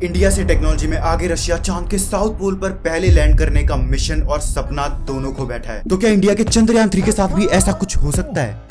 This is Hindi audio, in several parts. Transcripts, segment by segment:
इंडिया से टेक्नोलॉजी में आगे रशिया चांद के साउथ पोल पर पहले लैंड करने का मिशन और सपना दोनों को बैठा है। तो क्या इंडिया के चंद्रयान 3 के साथ भी ऐसा कुछ हो सकता है?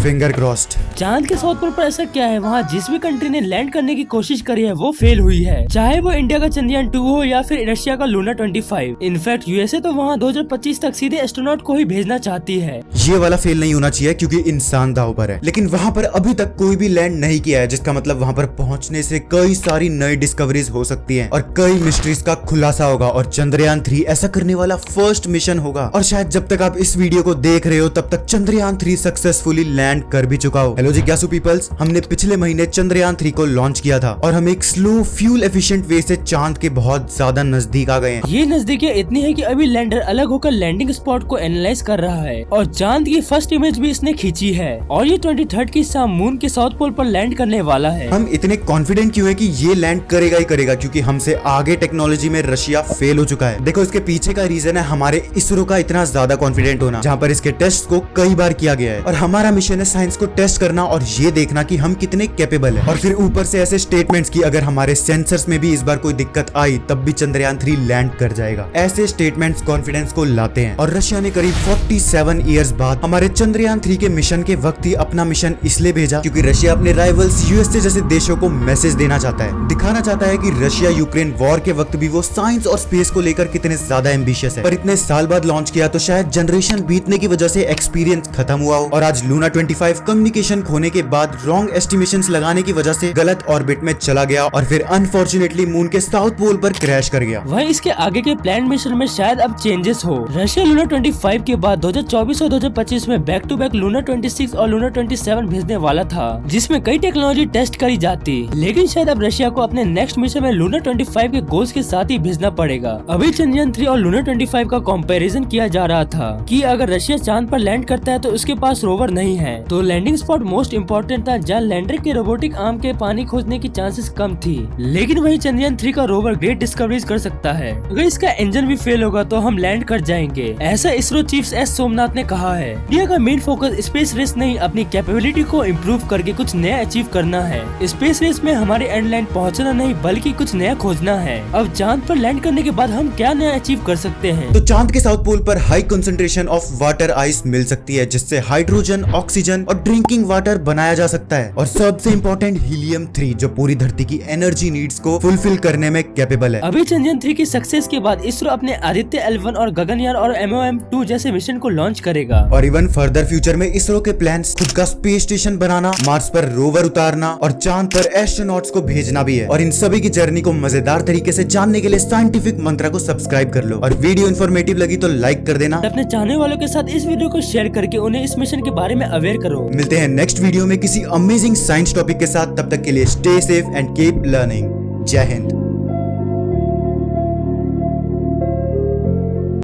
Finger crossed. चांद के साउथ पोल पर ऐसा क्या है, वहाँ जिस भी कंट्री ने लैंड करने की कोशिश करी है वो फेल हुई है, चाहे वो इंडिया का चंद्रयान 2 हो या फिर रशिया का लूना 25। इनफैक्ट यूएसए तो वहाँ 2025 तक सीधे एस्ट्रोनॉट को ही भेजना चाहती है। ये वाला फेल नहीं होना चाहिए क्योंकि इंसान दांव पर है, लेकिन वहाँ पर अभी तक कोई भी लैंड नहीं किया है, जिसका मतलब वहाँ पर पहुँचने से कई सारी नई डिस्कवरीज हो सकती है और कई मिस्ट्रीज का खुलासा होगा और चंद्रयान 3 ऐसा करने वाला फर्स्ट मिशन होगा। और शायद जब तक आप इस वीडियो को देख रहे हो तब तक चंद्रयान 3 सक्सेसफुली लैंड कर भी चुका हो। हेलो जी ग्यासू पीपल्स, हमने पिछले महीने चंद्रयान 3 को लॉन्च किया था और हम एक स्लो फ्यूल एफिशिएंट वे से चांद के बहुत ज्यादा नजदीक आ गए हैं। ये नजदीकियां इतनी है कि अभी लैंडर अलग होकर लैंडिंग स्पॉट को एनालाइज कर रहा है और चांद की फर्स्ट इमेज भी इसने खींची है और ये 23 की शाम मून के साउथ पोल पर लैंड करने वाला है। हम इतने कॉन्फिडेंट क्यों है कि ये लैंड करेगा ही करेगा? क्योंकि हमसे आगे टेक्नोलॉजी में रशिया फेल हो चुका है। देखो, इसके पीछे का रीजन है हमारे इसरो का इतना ज्यादा कॉन्फिडेंट होना, जहाँ पर इसके टेस्ट को कई बार किया गया है और हमारा मिशन है साइंस को टेस्ट करना और ये देखना कि हम कितने कैपेबल हैं। और फिर ऊपर से ऐसे स्टेटमेंट्स की अगर हमारे सेंसर्स में भी इस बार कोई दिक्कत आई तब भी चंद्रयान 3 लैंड कर जाएगा। ऐसे स्टेटमेंट्स कॉन्फिडेंस को लाते हैं और रशिया ने करीब 47 इयर्स बाद हमारे चंद्रयान 3 के मिशन के वक्त ही अपना मिशन इसलिए भेजा क्योंकि रशिया अपने राइवल्स यूएसए जैसे देशों को मैसेज देना चाहता है, दिखाना चाहता है कि रशिया यूक्रेन वॉर के वक्त भी वो साइंस और स्पेस को लेकर कितने ज्यादा एम्बिशियस है। पर इतने साल बाद लॉन्च किया तो शायद जनरेशन बीतने की वजह से एक्सपीरियंस खत्म हुआ हो और आज लूना 25 कम्युनिकेशन खोने के बाद रॉन्ग एस्टिमेशंस लगाने की वजह से गलत ऑर्बिट में चला गया और फिर अनफॉर्चुनेटली मून के साउथ पोल पर क्रैश कर गया। वहीं इसके आगे के प्लान मिशन में शायद अब चेंजेस हो। रशिया लूना 25 के बाद 2024 और 2025 में बैक टू बैक लूना 26 और लूना 27 भेजने वाला था, जिसमें कई टेक्नोलॉजी टेस्ट करी जाती, लेकिन शायद अब रशिया को अपने नेक्स्ट मिशन में लूना 25 के गोल्स के साथ ही भेजना पड़ेगा। अभी चंद्रयान 3 और लूना 25 का कंपैरिजन किया जा रहा था कि अगर रशिया चांद पर लैंड करता है तो उसके पास रोवर नहीं है, तो लैंडिंग स्पॉट मोस्ट इम्पोर्टेंट था जहाँ लैंडर के रोबोटिक आर्म के पानी खोजने की चांसेस कम थी। लेकिन वही चंद्रयान 3 का रोवर ग्रेट डिस्कवरीज कर सकता है। अगर इसका इंजन भी फेल होगा तो हम लैंड कर जाएंगे, ऐसा इसरो चीफ एस सोमनाथ ने कहा है। इंडिया का मेन फोकस स्पेस रेस नहीं, अपनी कैपेबिलिटी को इम्प्रूव करके कुछ नया अचीव करना है। स्पेस रेस में हमारे एंड लाइन पहुँचना नहीं बल्कि कुछ नया खोजना है। अब चांद पर लैंड करने के बाद हम क्या नया अचीव कर सकते हैं? तो चांद के साउथ पोल पर high concentration of water ice मिल सकती है, जिससे हाइड्रोजन, ऑक्सीजन और ड्रिंकिंग वाटर बनाया जा सकता है और सबसे इम्पोर्टेंट हीलियम 3 जो पूरी धरती की एनर्जी नीड्स को फुलफिल करने में कैपेबल है। अभी चंद्रयान 3 की सक्सेस के बाद इसरो अपने आदित्य L1 और गगनयान और MOM-2 जैसे मिशन को लॉन्च करेगा और इवन फर्दर फ्यूचर में इसरो के प्लान्स खुद का स्पेस स्टेशन बनाना, मार्स पर रोवर उतारना और चांद पर एस्ट्रोनॉट्स को भेजना भी है। और इन सभी की जर्नी को मजेदार तरीके से जानने के लिए साइंटिफिक मंत्रा को सब्सक्राइब कर लो और वीडियो इन्फॉर्मेटिव लगी तो लाइक कर देना। अपने चाहने वालों के साथ इस वीडियो को शेयर करके उन्हें इस मिशन के बारे में अवेयर करो। मिलते हैं नेक्स्ट वीडियो में किसी अमेजिंग साइंस टॉपिक के साथ, तब तक के लिए stay safe and keep learning. जय हिंद।